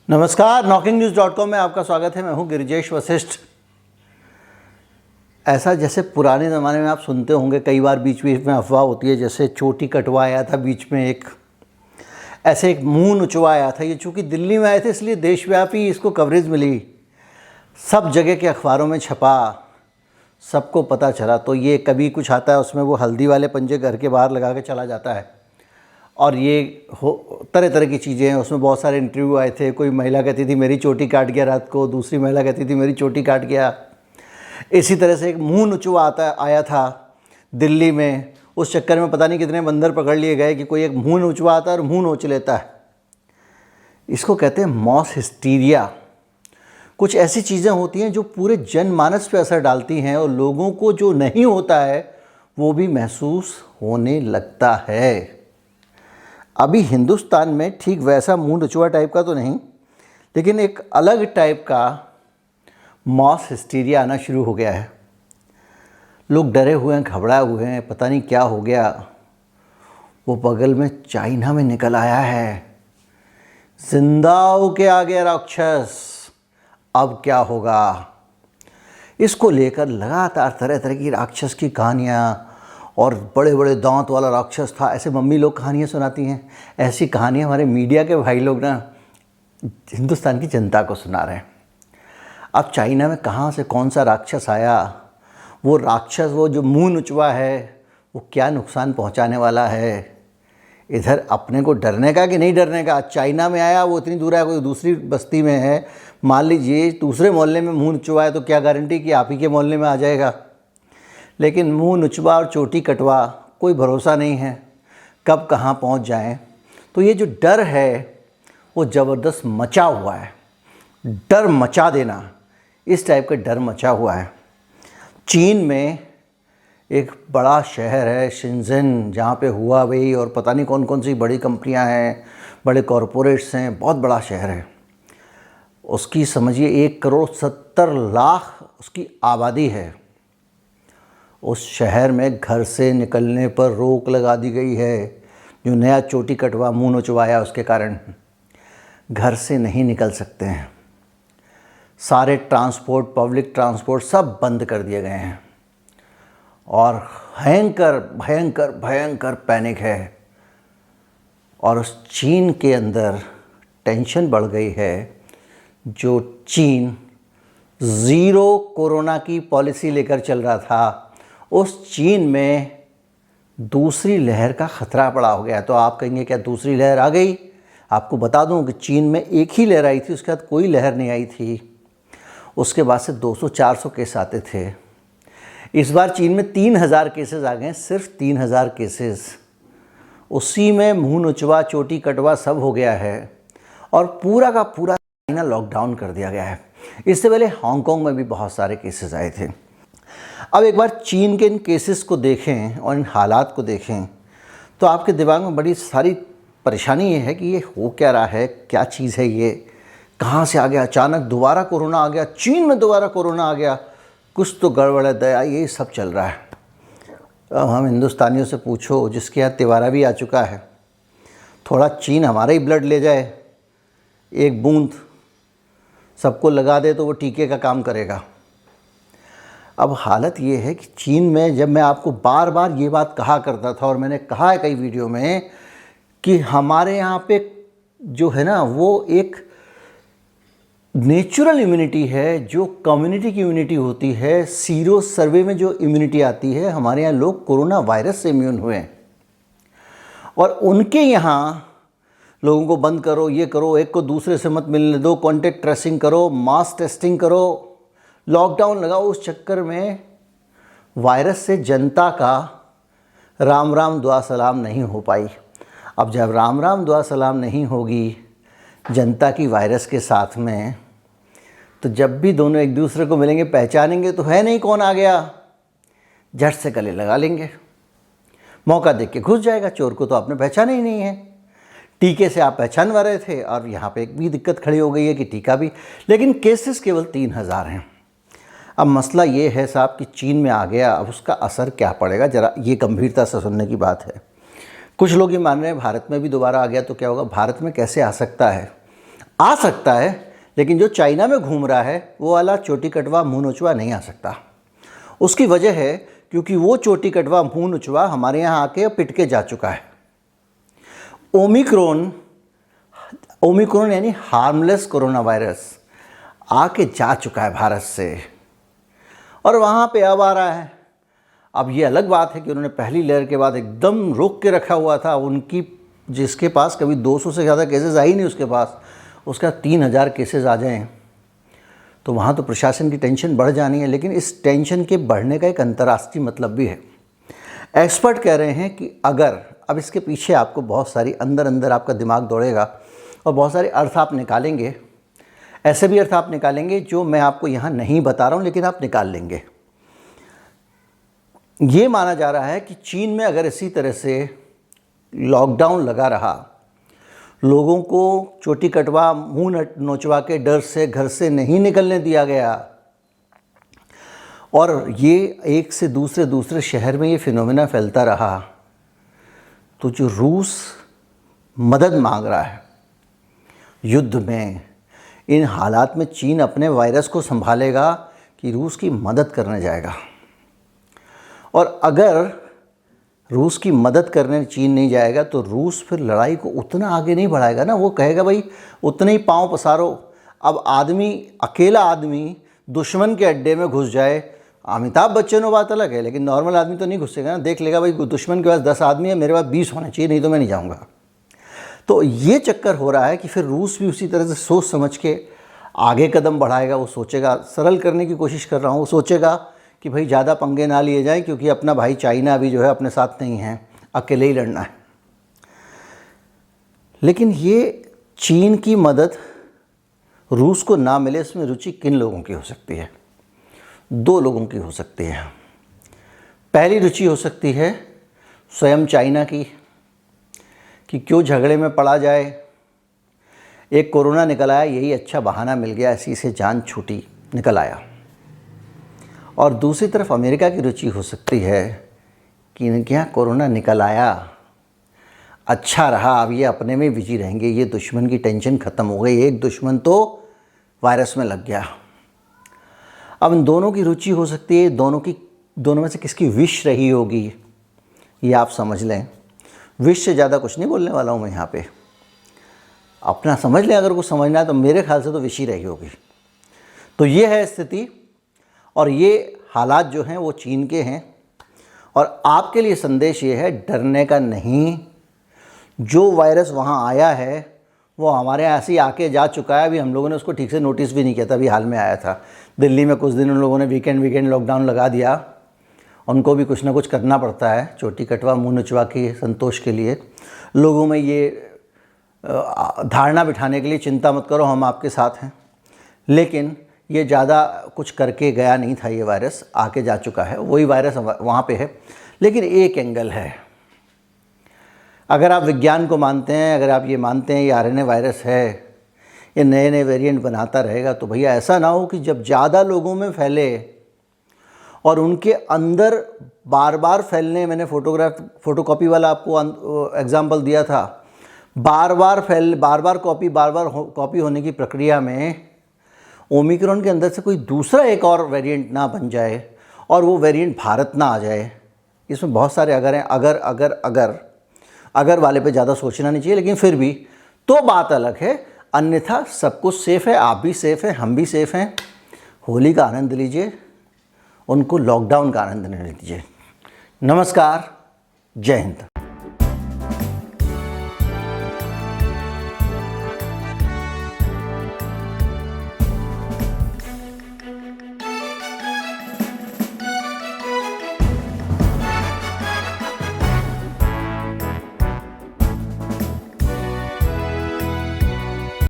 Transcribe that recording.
नमस्कार, knocking-news.com में आपका स्वागत है। मैं हूं गिरिजेश वशिष्ठ। ऐसा जैसे पुराने ज़माने में आप सुनते होंगे, कई बार बीच बीच में अफवाह होती है, जैसे चोटी कटवा आया था बीच में एक मुंह नुचवा आया था। ये चूँकि दिल्ली में आए थे इसलिए देशव्यापी इसको कवरेज मिली, सब जगह के अखबारों में छपा, सबको पता चला। तो ये कभी कुछ आता है, उसमें वो हल्दी वाले पंजे घर के बाहर लगा के चला जाता है और ये तरह तरह की चीज़ें हैं। उसमें बहुत सारे इंटरव्यू आए थे। कोई महिला कहती थी मेरी चोटी काट गया रात को, दूसरी महिला कहती थी मेरी चोटी काट गया। इसी तरह से एक मुंह नुचवा आया था दिल्ली में। उस चक्कर में पता नहीं कितने बंदर पकड़ लिए गए कि कोई एक मुंह नुचवा आता है और मुंह नोच लेता है। इसको कहते हैं मॉस हिस्टीरिया। कुछ ऐसी चीज़ें होती हैं जो पूरे जनमानस पे असर डालती हैं और लोगों को जो नहीं होता है वो भी महसूस होने लगता है। अभी हिंदुस्तान में ठीक वैसा मुंह नुचवा टाइप का तो नहीं, लेकिन एक अलग टाइप का मॉस हिस्टीरिया आना शुरू हो गया है। लोग डरे हुए हैं, घबराए हुए हैं, पता नहीं क्या हो गया। वो बगल में चाइना में निकल आया है, जिंदा होके आ गया राक्षस। अब क्या होगा, इसको लेकर लगातार तरह तरह की राक्षस की कहानियाँ, और बड़े बड़े दांत वाला राक्षस था, ऐसे मम्मी लोग कहानियाँ सुनाती हैं। ऐसी कहानियाँ हमारे मीडिया के भाई लोग ना हिंदुस्तान की जनता को सुना रहे हैं। अब चाइना में कहाँ से कौन सा राक्षस आया, वो राक्षस वो जो मुंह नुचवा है वो क्या नुकसान पहुँचाने वाला है, इधर अपने को डरने का कि नहीं डरने का। चाइना में आया, वो इतनी दूर है, कोई दूसरी बस्ती में है, मान लीजिए दूसरे मोहल्ले में मुंह नुचवा है तो क्या गारंटी कि आप ही के मोहल्ले में आ जाएगा। लेकिन मुंह नुचवा और चोटी कटवा कोई भरोसा नहीं है कब कहाँ पहुँच जाएं। तो ये जो डर है वो ज़बरदस्त मचा हुआ है। डर मचा देना, इस टाइप का डर मचा हुआ है। चीन में एक बड़ा शहर है शेंज़ेन, जहाँ पे हुआवेई और पता नहीं कौन कौन सी बड़ी कंपनियाँ हैं, बड़े कॉरपोरेट्स हैं, बहुत बड़ा शहर है। उसकी समझिए 1,70,00,000 उसकी आबादी है। उस शहर में घर से निकलने पर रोक लगा दी गई है। जो नया चोटी कटवा मुंह नोचवाया उसके कारण घर से नहीं निकल सकते हैं। सारे ट्रांसपोर्ट, पब्लिक ट्रांसपोर्ट सब बंद कर दिए गए हैं और भयंकर भयंकर भयंकर पैनिक है। और उस चीन के अंदर टेंशन बढ़ गई है। जो चीन ज़ीरो कोरोना की पॉलिसी लेकर चल रहा था, उस चीन में दूसरी लहर का ख़तरा पड़ा हो गया। तो आप कहेंगे क्या दूसरी लहर आ गई? आपको बता दूं कि चीन में एक ही लहर आई थी, उसके बाद कोई लहर नहीं आई थी। उसके बाद से 200-400 केस आते थे। इस बार चीन में 3,000 केसेस आ गए, सिर्फ 3,000 केसेस। उसी में मुंह नुचवा, चोटी कटवा सब हो गया है और पूरा का पूरा चाइना लॉकडाउन कर दिया गया है। इससे पहले हांगकांग में भी बहुत सारे केसेस आए थे। अब एक बार चीन के इन केसेस को देखें और इन हालात को देखें तो आपके दिमाग में बड़ी सारी परेशानी ये है कि ये हो क्या रहा है, क्या चीज़ है ये, कहाँ से आ गया, अचानक दोबारा कोरोना आ गया, चीन में दोबारा कोरोना आ गया, कुछ तो गड़बड़ है, दया, ये सब चल रहा है। अब हम हिंदुस्तानियों से पूछो जिसके यहाँ तिवारा भी आ चुका है, थोड़ा चीन हमारा ही ब्लड ले जाए, एक बूंद सबको लगा दे तो वो टीके का काम करेगा। अब हालत ये है कि चीन में, जब मैं आपको बार बार ये बात कहा करता था और मैंने कहा है कई वीडियो में कि हमारे यहाँ पे जो है ना वो एक नेचुरल इम्यूनिटी है, जो कम्युनिटी की इम्यूनिटी होती है। सीरो सर्वे में जो इम्यूनिटी आती है, हमारे यहाँ लोग कोरोना वायरस से इम्यून हुए हैं और उनके यहाँ लोगों को बंद करो, ये करो, एक को दूसरे से मत मिलने दो, कॉन्टेक्ट ट्रेसिंग करो, मास टेस्टिंग करो, लॉकडाउन लगाओ। उस चक्कर में वायरस से जनता का राम राम दुआ सलाम नहीं हो पाई। अब जब राम राम दुआ सलाम नहीं होगी जनता की वायरस के साथ में, तो जब भी दोनों एक दूसरे को मिलेंगे पहचानेंगे तो है नहीं कौन आ गया, झट से गले लगा लेंगे, मौका देख के घुस जाएगा। चोर को तो आपने पहचाना ही नहीं है, टीके से आप पहचानवा रहे थे और यहाँ पे एक भी दिक्कत खड़ी हो गई है कि टीका भी। लेकिन केसेस केवल 3,000 हैं। अब मसला ये है साहब कि चीन में आ गया, अब उसका असर क्या पड़ेगा, ज़रा ये गंभीरता से सुनने की बात है। कुछ लोग ये मान रहे हैं भारत में भी दोबारा आ गया तो क्या होगा, भारत में कैसे आ सकता है। आ सकता है, लेकिन जो चाइना में घूम रहा है वो वाला चोटी कटवा मुंह नोचवा नहीं आ सकता। उसकी वजह है क्योंकि वो चोटी कटवा मुंह नोचवा हमारे यहाँ आके पिट के जा चुका है। ओमिक्रॉन यानी हार्मलेस कोरोना वायरस आके जा चुका है भारत से, और वहाँ पे अब आ रहा है। अब ये अलग बात है कि उन्होंने पहली लहर के बाद एकदम रोक के रखा हुआ था। उनकी जिसके पास कभी 200 से ज़्यादा केसेस आई नहीं, उसके पास उसका 3000 केसेस आ जाएं तो वहाँ तो प्रशासन की टेंशन बढ़ जानी है। लेकिन इस टेंशन के बढ़ने का एक अंतर्राष्ट्रीय मतलब भी है। एक्सपर्ट कह रहे हैं कि अगर अब इसके पीछे आपको बहुत सारी अंदर आपका दिमाग दौड़ेगा और बहुत सारे अर्थ आप निकालेंगे, ऐसे भी अर्थ आप निकालेंगे जो मैं आपको यहाँ नहीं बता रहा हूँ, लेकिन आप निकाल लेंगे। ये माना जा रहा है कि चीन में अगर इसी तरह से लॉकडाउन लगा रहा, लोगों को चोटी कटवा मुंह नोचवा के डर से घर से नहीं निकलने दिया गया, और ये एक से दूसरे शहर में ये फिनोमेना फैलता रहा, तो जो रूस मदद मांग रहा है युद्ध में, इन हालात में चीन अपने वायरस को संभालेगा कि रूस की मदद करने जाएगा। और अगर रूस की मदद करने चीन नहीं जाएगा तो रूस फिर लड़ाई को उतना आगे नहीं बढ़ाएगा ना। वो कहेगा भाई उतने ही पाँव पसारो। अब अकेला आदमी दुश्मन के अड्डे में घुस जाए, अमिताभ बच्चन वो बात अलग है, लेकिन नॉर्मल आदमी तो नहीं घुसेगा ना। देख लेगा भाई दुश्मन के पास 10 आदमी है, मेरे पास 20 होने चाहिए, नहीं तो मैं नहीं जाऊँगा। तो ये चक्कर हो रहा है कि फिर रूस भी उसी तरह से सोच समझ के आगे कदम बढ़ाएगा। वो सोचेगा, सरल करने की कोशिश कर रहा हूँ, वो सोचेगा कि भाई ज़्यादा पंगे ना लिए जाएं, क्योंकि अपना भाई चाइना अभी जो है अपने साथ नहीं है, अकेले ही लड़ना है। लेकिन ये चीन की मदद रूस को ना मिले, इसमें रुचि किन लोगों की हो सकती है? 2 लोगों की हो सकती है। पहली रुचि हो सकती है स्वयं चाइना की, कि क्यों झगड़े में पड़ा जाए, एक कोरोना निकल आया, यही अच्छा बहाना मिल गया, इसी से जान छूटी, निकल आया। और दूसरी तरफ अमेरिका की रुचि हो सकती है कि इनके यहाँ कोरोना निकल आया, अच्छा रहा, अब ये अपने में बिजी रहेंगे, ये दुश्मन की टेंशन ख़त्म हो गई, एक दुश्मन तो वायरस में लग गया। अब इन दोनों की रुचि हो सकती है, दोनों में से किसकी विश रही होगी, ये आप समझ लें। विश से ज़्यादा कुछ नहीं बोलने वाला हूँ मैं यहाँ पे, अपना समझ लें। अगर कुछ समझना है तो मेरे ख्याल से तो विश ही रही होगी। तो ये है स्थिति, और ये हालात जो हैं वो चीन के हैं। और आपके लिए संदेश ये है, डरने का नहीं। जो वायरस वहाँ आया है वो हमारे यहाँ ऐसे ही आके जा चुका है। अभी हम लोगों ने उसको ठीक से नोटिस भी नहीं किया था। अभी हाल में आया था दिल्ली में, कुछ दिन उन लोगों ने वीकेंड लॉकडाउन लगा दिया। उनको भी कुछ ना कुछ करना पड़ता है, चोटी कटवा मुँह नचवा के संतोष के लिए। लोगों में ये धारणा बिठाने के लिए, चिंता मत करो हम आपके साथ हैं। लेकिन ये ज़्यादा कुछ करके गया नहीं था, ये वायरस आके जा चुका है, वही वायरस वहाँ पे है। लेकिन एक एंगल है, अगर आप विज्ञान को मानते हैं, अगर आप ये मानते हैं ये आरएनए वायरस है, ये नए नए वेरिएंट बनाता रहेगा, तो भैया ऐसा ना हो कि जब ज़्यादा लोगों में फैले और उनके अंदर बार बार फैलने, मैंने फोटोकॉपी वाला आपको एग्जाम्पल दिया था, बार बार कॉपी होने की प्रक्रिया में ओमिक्रॉन के अंदर से कोई दूसरा एक और वेरिएंट ना बन जाए और वो वेरिएंट भारत ना आ जाए। इसमें बहुत सारे अगर हैं। अगर वाले पे ज़्यादा सोचना नहीं चाहिए, लेकिन फिर भी तो बात अलग है। अन्यथा सब कुछ सेफ़ है, आप भी सेफ़ हैं, हम भी सेफ़ हैं। होली का आनंद लीजिए, उनको लॉकडाउन का आनंद नहीं लीजिए। नमस्कार, जय हिंद।